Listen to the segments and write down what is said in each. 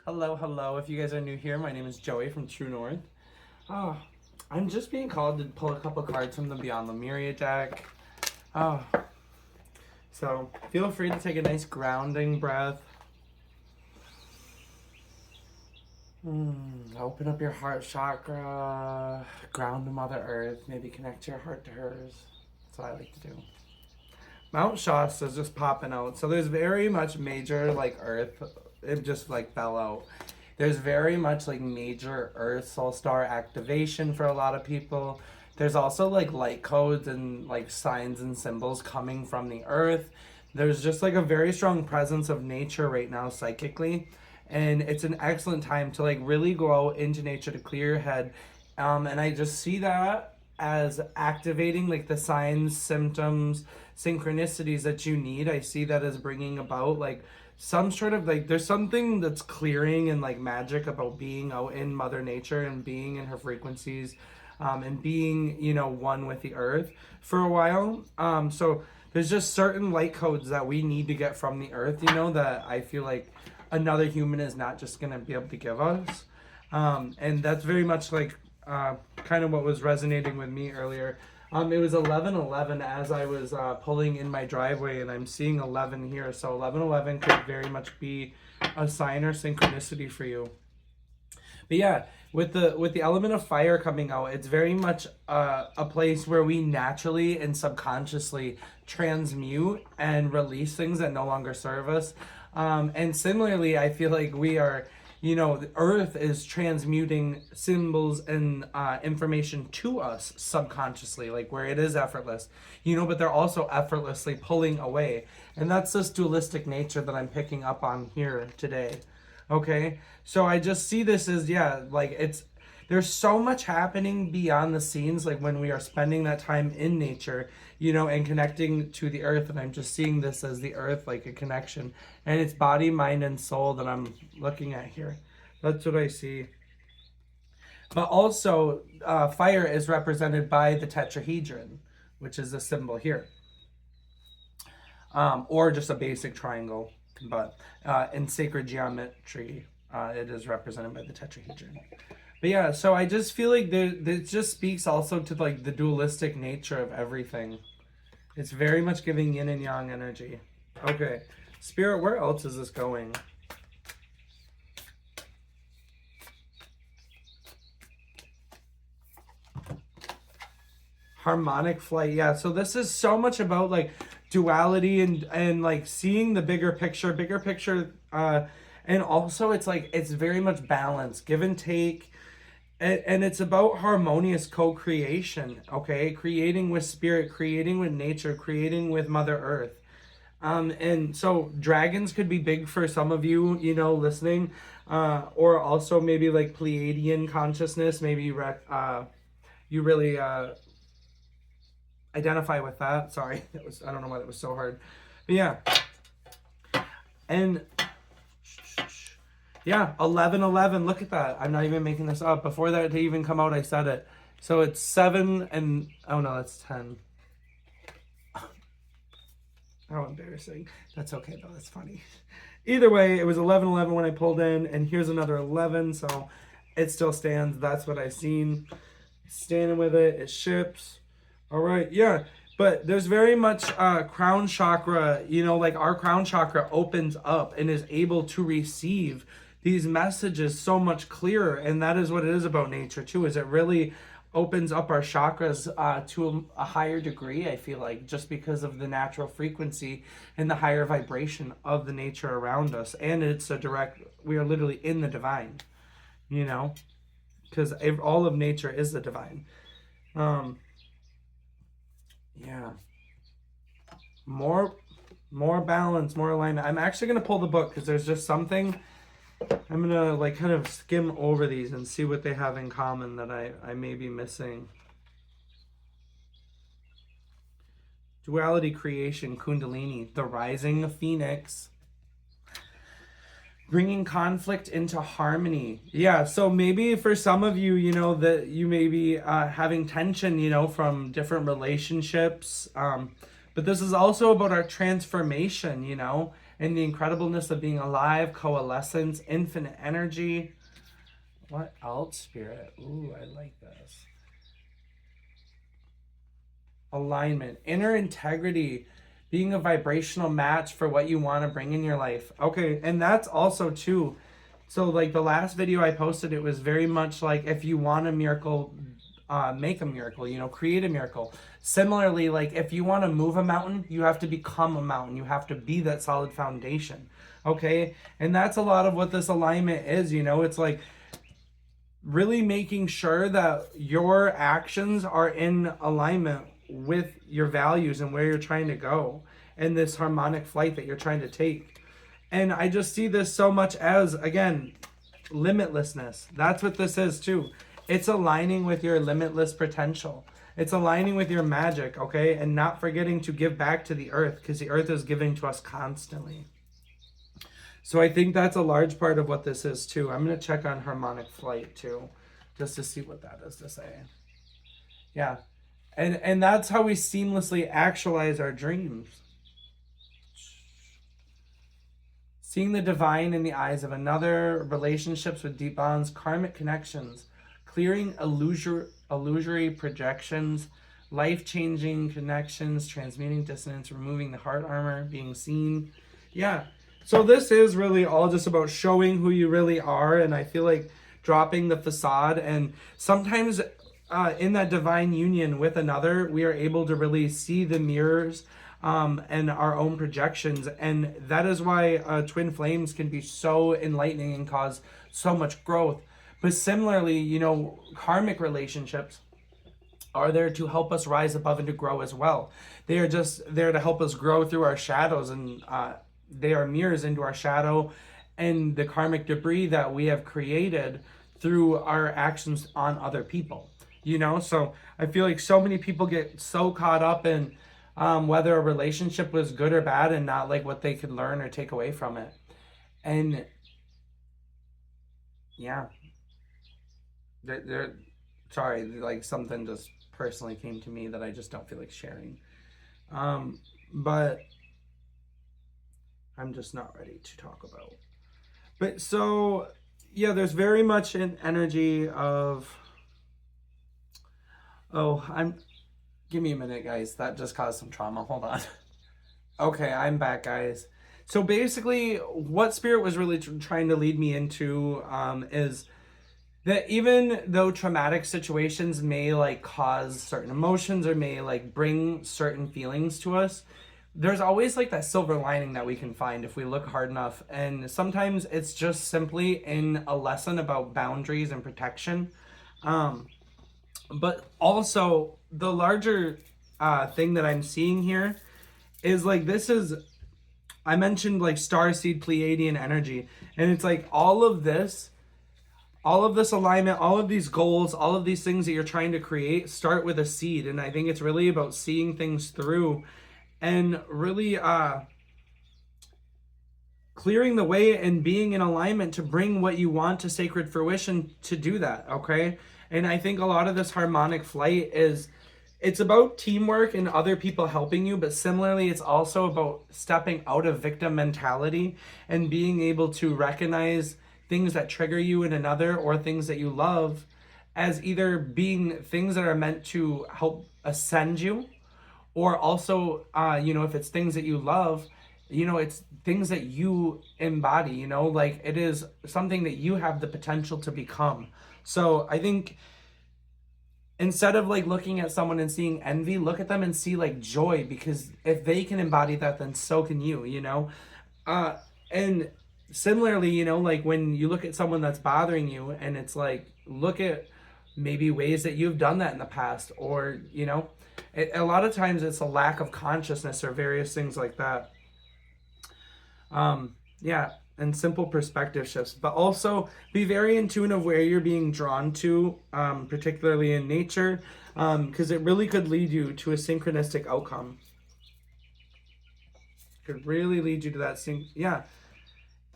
Hello. If you guys are new here, my name is Joey from True North. Oh, I'm just being called to pull a couple cards from the Beyond Lemuria deck. Oh, so feel free to take a nice grounding breath. Open up your heart chakra, ground to Mother Earth, maybe connect your heart to hers. That's what I like to do. Mount Shasta is just popping out. So there's very much major, like, Earth. It just, like, fell out. There's very much, like, major Earth Soul Star activation for a lot of people. There's also, like, light codes and, like, signs and symbols coming from the Earth. There's just, like, a very strong presence of nature right now psychically. And it's an excellent time to, like, really go out into nature to clear your head. And I just see that as activating, like, the signs, symptoms, synchronicities that you need. I see that as bringing about, like, some sort of, like, there's something that's clearing and, like, magic about being out in Mother Nature and being in her frequencies, and being, one with the earth for a while. So there's just certain light codes that we need to get from the earth, that I feel like another human is not just going to be able to give us. And that's very much like kind of what was resonating with me earlier. It was 11:11 as I was pulling in my driveway, and I'm seeing 11 here. So 11:11 could very much be a sign or synchronicity for you. But yeah, with the element of fire coming out, it's very much a place where we naturally and subconsciously transmute and release things that no longer serve us. And similarly, I feel like we are, the earth is transmuting symbols and information to us subconsciously, like where it is effortless, but they're also effortlessly pulling away. And that's this dualistic nature that I'm picking up on here today. Okay, so I just see this as, there's so much happening beyond the scenes, like when we are spending that time in nature, and connecting to the earth. And I'm just seeing this as the earth, like a connection, and it's body, mind, and soul that I'm looking at here. That's what I see. But also, fire is represented by the tetrahedron, which is a symbol here, or just a basic triangle. But in sacred geometry, it is represented by the tetrahedron. But yeah, so I just feel like it just speaks also to, like, the dualistic nature of everything. It's very much giving yin and yang energy. Okay, Spirit, where else is this going? Harmonic flight. Yeah, so this is so much about, like, duality and like seeing the bigger picture, and also it's very much balance, give and take. And it's about harmonious co-creation, okay? Creating with spirit, creating with nature, creating with Mother Earth. And so dragons could be big for some of you, listening. Or also maybe like Pleiadian consciousness, maybe you really identify with that. Sorry, I don't know why that was so hard. But yeah. And yeah, 11:11. Look at that. I'm not even making this up. Before that to even come out, I said it. So it's 7 and oh no, that's 10. How embarrassing. That's okay though. That's funny. Either way, it was 11:11 when I pulled in, and here's another 11. So it still stands. That's what I seen. Standing with it. It ships. All right. Yeah. But there's very much crown chakra. Like our crown chakra opens up and is able to receive these messages so much clearer. And that is what it is about nature too, is it really opens up our chakras to a higher degree, I feel like, just because of the natural frequency and the higher vibration of the nature around us. And it's we are literally in the divine, because all of nature is the divine. Yeah. More balance, more alignment. I'm actually going to pull the book because there's just something. I'm going to, like, kind of skim over these and see what they have in common that I may be missing. Duality creation, Kundalini, the rising phoenix. Bringing conflict into harmony. Yeah, so maybe for some of you, that you may be having tension, from different relationships. But this is also about our transformation, and the incredibleness of being alive, coalescence, infinite energy. What else, Spirit? Ooh, I like this. Alignment, inner integrity, being a vibrational match for what you want to bring in your life. Okay, and that's also too. So like the last video I posted, it was very much like, if you want a miracle, make a miracle, you know, create a miracle. Similarly, like if you want to move a mountain, you have to become a mountain. You have to be that solid foundation. Okay, and that's a lot of what this alignment is, you know. It's like really making sure that your actions are in alignment with your values and where you're trying to go, and this harmonic flight that you're trying to take. And I just see this so much as, again, limitlessness. That's what this is too. It's aligning with your limitless potential. It's aligning with your magic, okay? And not forgetting to give back to the earth, because the earth is giving to us constantly. So I think that's a large part of what this is too. I'm going to check on harmonic flight too, just to see what that is to say. Yeah. And that's how we seamlessly actualize our dreams. Seeing the divine in the eyes of another, relationships with deep bonds, karmic connections, clearing illusory projections, life-changing connections, transmuting dissonance, removing the heart armor, being seen. Yeah. So this is really all just about showing who you really are, and I feel like dropping the facade. And sometimes in that divine union with another, we are able to really see the mirrors and our own projections. And that is why twin flames can be so enlightening and cause so much growth. But similarly, you know, karmic relationships are there to help us rise above and to grow as well. They are just there to help us grow through our shadows, and they are mirrors into our shadow and the karmic debris that we have created through our actions on other people. You know, so I feel like so many people get so caught up in whether a relationship was good or bad, and not like what they could learn or take away from it. And yeah, sorry, like something just personally came to me that I just don't feel like sharing. But I'm just not ready to talk about. But so, yeah, there's very much an energy of, give me a minute, guys. That just caused some trauma. Hold on. Okay, I'm back, guys. So basically, what Spirit was really trying to lead me into is that even though traumatic situations may like cause certain emotions or may like bring certain feelings to us, there's always like that silver lining that we can find if we look hard enough. And sometimes it's just simply in a lesson about boundaries and protection. But also the larger thing that I'm seeing here is like, this is, I mentioned like starseed Pleiadian energy, and it's like all of this alignment, all of these goals, all of these things that you're trying to create start with a seed. And I think it's really about seeing things through and really clearing the way and being in alignment to bring what you want to sacred fruition to do that, okay? And I think a lot of this harmonic flight is, it's about teamwork and other people helping you, but similarly, it's also about stepping out of victim mentality and being able to recognize things that trigger you in another, or things that you love, as either being things that are meant to help ascend you, or also, you know, if it's things that you love, you know, it's things that you embody, you know, like it is something that you have the potential to become. So I think instead of like looking at someone and seeing envy, look at them and see like joy, because if they can embody that, then so can you, you know? And similarly, you know, like when you look at someone that's bothering you, and it's like, look at maybe ways that you've done that in the past, or, you know, a lot of times it's a lack of consciousness or various things like that. Yeah, and simple perspective shifts, but also be very in tune of where you're being drawn to, particularly in nature, because it really could lead you to a synchronistic outcome. Could really lead you to that yeah.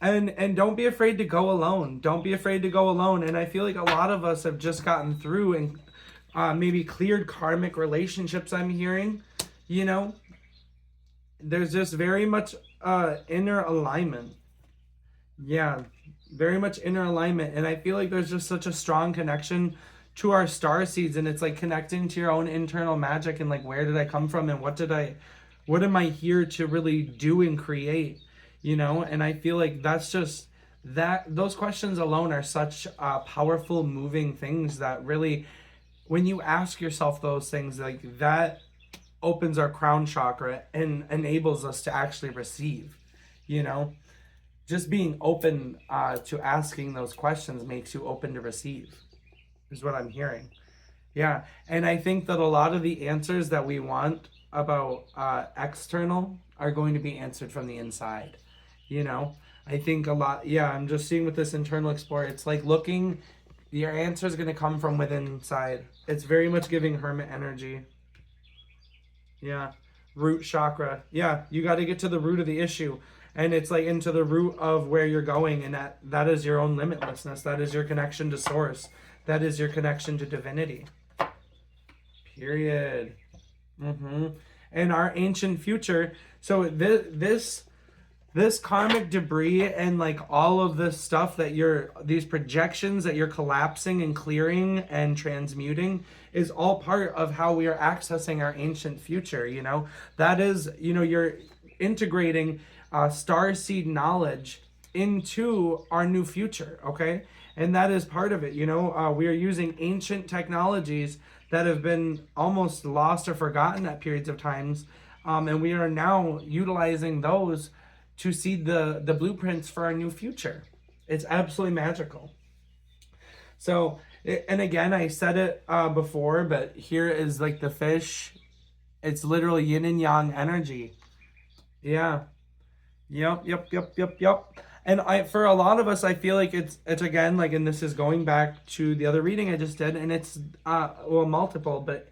And don't be afraid to go alone. Don't be afraid to go alone. And I feel like a lot of us have just gotten through and maybe cleared karmic relationships, I'm hearing, you know. There's just very much inner alignment. Yeah, very much inner alignment. And I feel like there's just such a strong connection to our star seeds, and it's like connecting to your own internal magic and like, where did I come from and what am I here to really do and create, you know? And I feel like that's just that those questions alone are such powerful, moving things that really, when you ask yourself those things, like that opens our crown chakra and enables us to actually receive, you know? Just being open to asking those questions makes you open to receive, is what I'm hearing. Yeah. And I think that a lot of the answers that we want about external are going to be answered from the inside, you know? I think a lot, yeah, I'm just seeing with this internal explorer, it's like looking, your answer is going to come from within inside. It's very much giving hermit energy. Yeah. Root chakra. Yeah, you got to get to the root of the issue. And it's like into the root of where you're going, and that is your own limitlessness. That is your connection to source. That is your connection to divinity. Period. And our ancient future. So this karmic debris and like all of this stuff that these projections that you're collapsing and clearing and transmuting is all part of how we are accessing our ancient future, you know? That is, you know, you're integrating star seed knowledge into our new future, okay? And that is part of it, you know? We are using ancient technologies that have been almost lost or forgotten at periods of times, and we are now utilizing those to see the blueprints for our new future. It's absolutely magical. So, and again, I said it before, but here is like the fish. It's literally yin and yang energy. Yeah. Yep. And for a lot of us, I feel like it's again, like, and this is going back to the other reading I just did, and it's multiple, but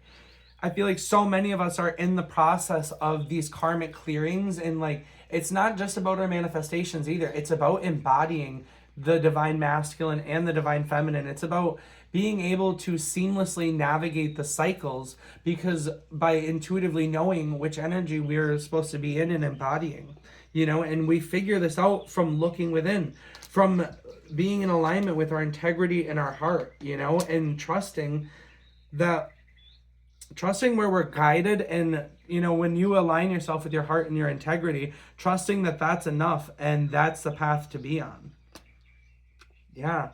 I feel like so many of us are in the process of these karmic clearings, and like, it's not just about our manifestations either. It's about embodying the divine masculine and the divine feminine. It's about being able to seamlessly navigate the cycles, because by intuitively knowing which energy we're supposed to be in and embodying, you know, and we figure this out from looking within, from being in alignment with our integrity and our heart, you know, and trusting where we're guided. And, you know, when you align yourself with your heart and your integrity, trusting that that's enough and that's the path to be on. Yeah.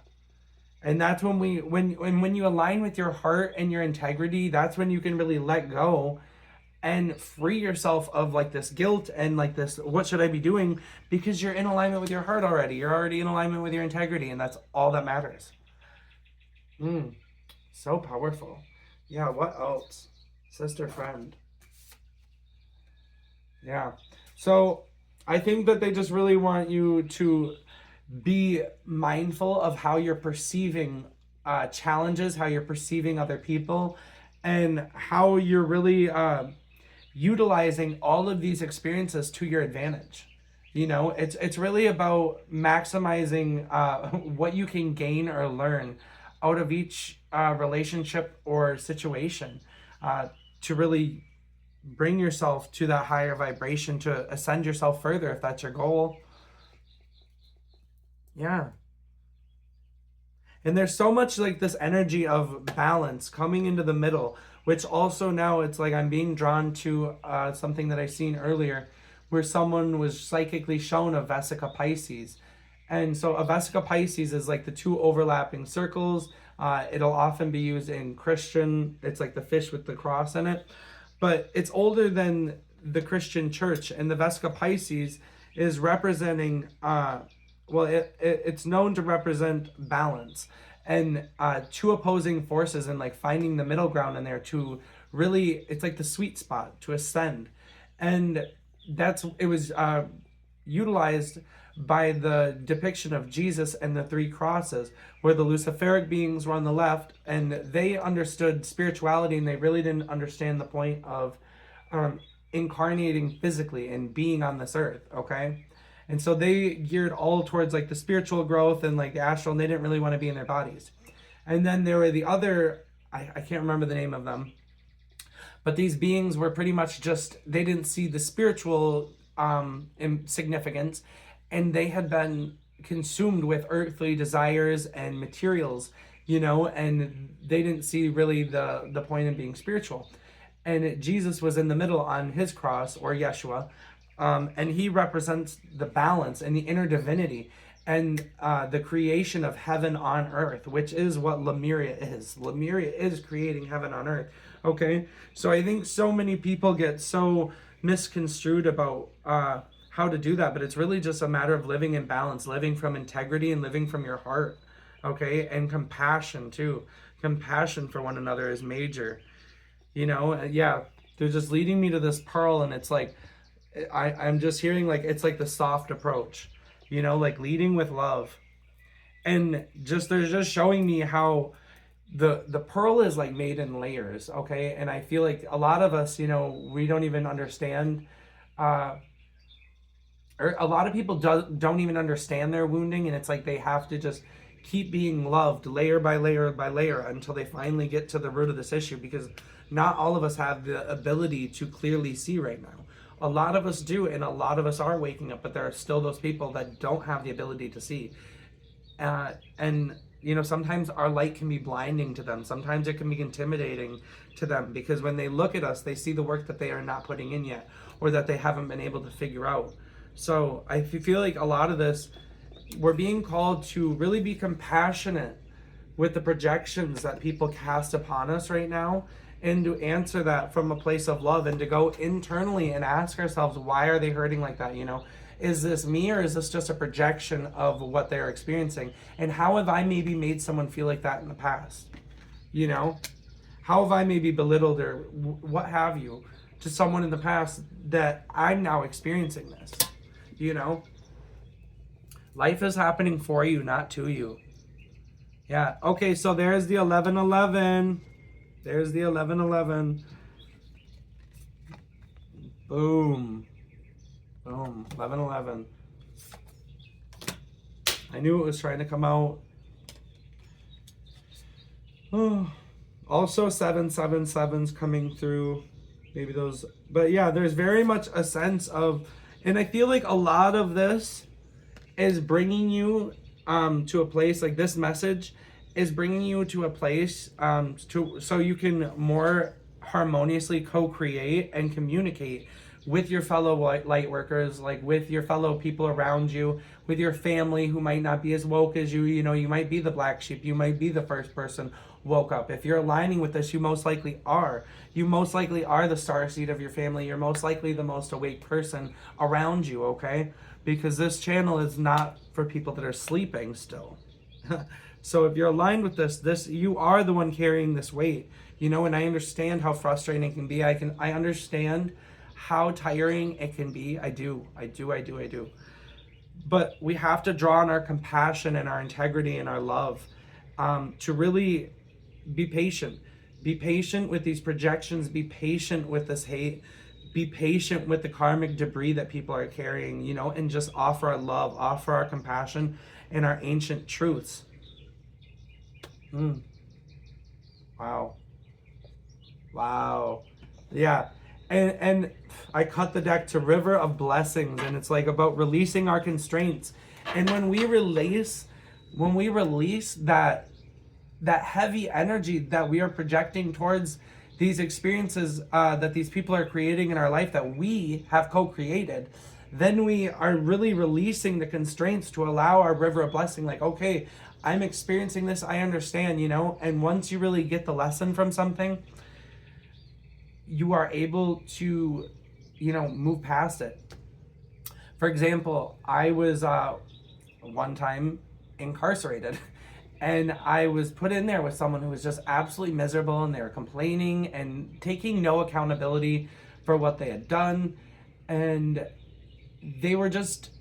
And that's when when you align with your heart and your integrity, that's when you can really let go and free yourself of like this guilt and like this, what should I be doing? Because you're in alignment with your heart already. You're already in alignment with your integrity, and that's all that matters. So powerful. Yeah, what else? Sister friend. Yeah. So I think that they just really want you to be mindful of how you're perceiving challenges, how you're perceiving other people, and how you're really utilizing all of these experiences to your advantage. You know, it's really about maximizing what you can gain or learn out of each relationship or situation, to really bring yourself to that higher vibration, to ascend yourself further if that's your goal. Yeah. And there's so much like this energy of balance coming into the middle, which also now it's like I'm being drawn to something that I seen earlier, where someone was psychically shown a Vesica Pisces. And so a Vesica Pisces is like the two overlapping circles. It'll often be used in Christian. It's like the fish with the cross in it. But it's older than the Christian church. And the Vesica Pisces is representing, it's known to represent balance and two opposing forces, and like finding the middle ground in there to really, it's like the sweet spot to ascend. And it was utilized by the depiction of Jesus and the three crosses, where the Luciferic beings were on the left, and they understood spirituality, and they really didn't understand the point of incarnating physically and being on this earth, okay? And so they geared all towards like the spiritual growth and like the astral, and they didn't really want to be in their bodies. And then there were the other, I can't remember the name of them, but these beings were pretty much just, they didn't see the spiritual significance, and they had been consumed with earthly desires and materials, and they didn't see really the point in being spiritual. And Jesus was in the middle on his cross, or Yeshua, and he represents the balance and the inner divinity and the creation of heaven on earth, which is what Lemuria is. Lemuria is creating heaven on earth. Okay, so I think so many people get so misconstrued about how to do that, but it's really just a matter of living in balance, living from integrity and living from your heart. Okay, and compassion too. Compassion for one another is major. Yeah, they're just leading me to this pearl, and it's like I'm just hearing like it's like the soft approach, like leading with love, and they're just showing me how the pearl is like made in layers. Okay, and I feel like a lot of us, we don't even understand, or a lot of people don't even understand their wounding, and it's like they have to just keep being loved layer by layer by layer until they finally get to the root of this issue, because not all of us have the ability to clearly see right now. A lot of us do, and a lot of us are waking up, but there are still those people that don't have the ability to see. And sometimes our light can be blinding to them. Sometimes it can be intimidating to them, because when they look at us, they see the work that they are not putting in yet, or that they haven't been able to figure out. So I feel like a lot of this, we're being called to really be compassionate with the projections that people cast upon us right now, and to answer that from a place of love, and to go internally and ask ourselves, why are they hurting like that? Is this me, or is this just a projection of what they're experiencing? And how have I maybe made someone feel like that in the past? How have I maybe belittled, or what have you, to someone in the past that I'm now experiencing this? Life is happening for you, not to you. Yeah. Okay, so there's the 1111. There's the 1111. Boom. Boom. 1111. I knew it was trying to come out. Oh. Also 777's coming through. Maybe those. But yeah, there's very much a sense of, and I feel like a lot of this is bringing you to a place, like this message is bringing you to a place so you can more harmoniously co-create and communicate with your fellow light workers, like with your fellow people around you, with your family who might not be as woke as you. You might be the black sheep, you might be the first person woke up. If you're aligning with this, you most likely are. You most likely are the starseed of your family. You're most likely the most awake person around you, okay? Because this channel is not for people that are sleeping still. So if you're aligned with this, you are the one carrying this weight, and I understand how frustrating it can be. I understand how tiring it can be. I do. But we have to draw on our compassion and our integrity and our love to really be patient. Be patient with these projections. Be patient with this hate. Be patient with the karmic debris that people are carrying, and just offer our love, offer our compassion and our ancient truths. Wow. Yeah. And I cut the deck to River of Blessings, and it's like about releasing our constraints. And when we release that heavy energy that we are projecting towards these experiences that these people are creating in our life that we have co-created, then we are really releasing the constraints to allow our river of blessing. Like, okay, I'm experiencing this, I understand, and once you really get the lesson from something, you are able to, move past it. For example, I was one time incarcerated, and I was put in there with someone who was just absolutely miserable, and they were complaining and taking no accountability for what they had done, and they were just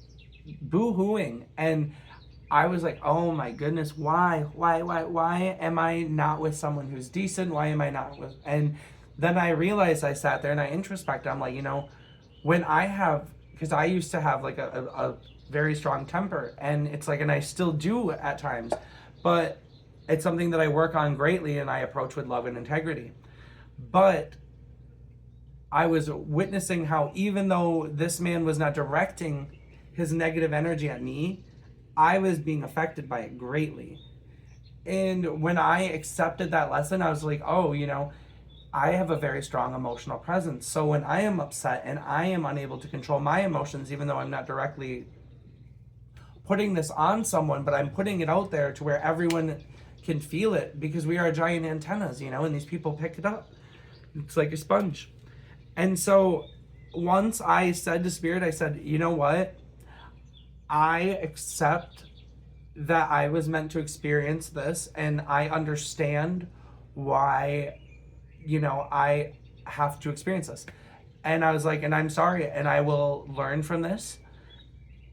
boo-hooing. And I was like, oh my goodness, why am I not with someone who's decent? Why am I not with? And then I realized, I sat there and I introspected. I'm like, when because I used to have like a very strong temper, and it's like, and I still do at times, but it's something that I work on greatly and I approach with love and integrity. But I was witnessing how even though this man was not directing his negative energy at me, I was being affected by it greatly. And when I accepted that lesson, I was like, oh, I have a very strong emotional presence. So when I am upset and I am unable to control my emotions, even though I'm not directly putting this on someone, but I'm putting it out there to where everyone can feel it, because we are giant antennas, and these people pick it up. It's like a sponge. And so once I said to Spirit, I said, you know what? I accept that I was meant to experience this, and I understand why, I have to experience this. And I was like, and I'm sorry, and I will learn from this,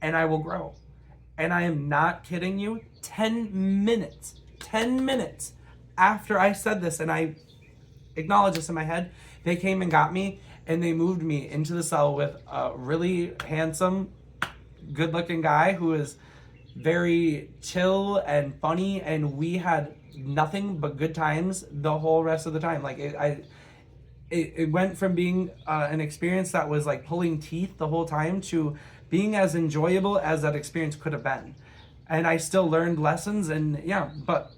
and I will grow. And I am not kidding you, 10 minutes after I said this, and I acknowledged this in my head, they came and got me, and they moved me into the cell with a really handsome, good-looking guy who is very chill and funny, and we had nothing but good times the whole rest of the time. Like it went from being an experience that was like pulling teeth the whole time to being as enjoyable as that experience could have been. And I still learned lessons, and yeah, but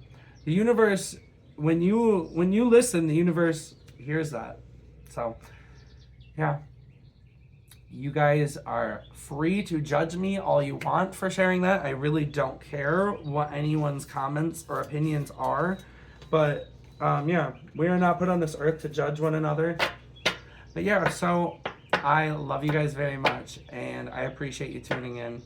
the universe, when you listen, the universe hears that. So yeah, you guys are free to judge me all you want for sharing that. I really don't care what anyone's comments or opinions are. But yeah, we are not put on this earth to judge one another. But yeah, so I love you guys very much, and I appreciate you tuning in.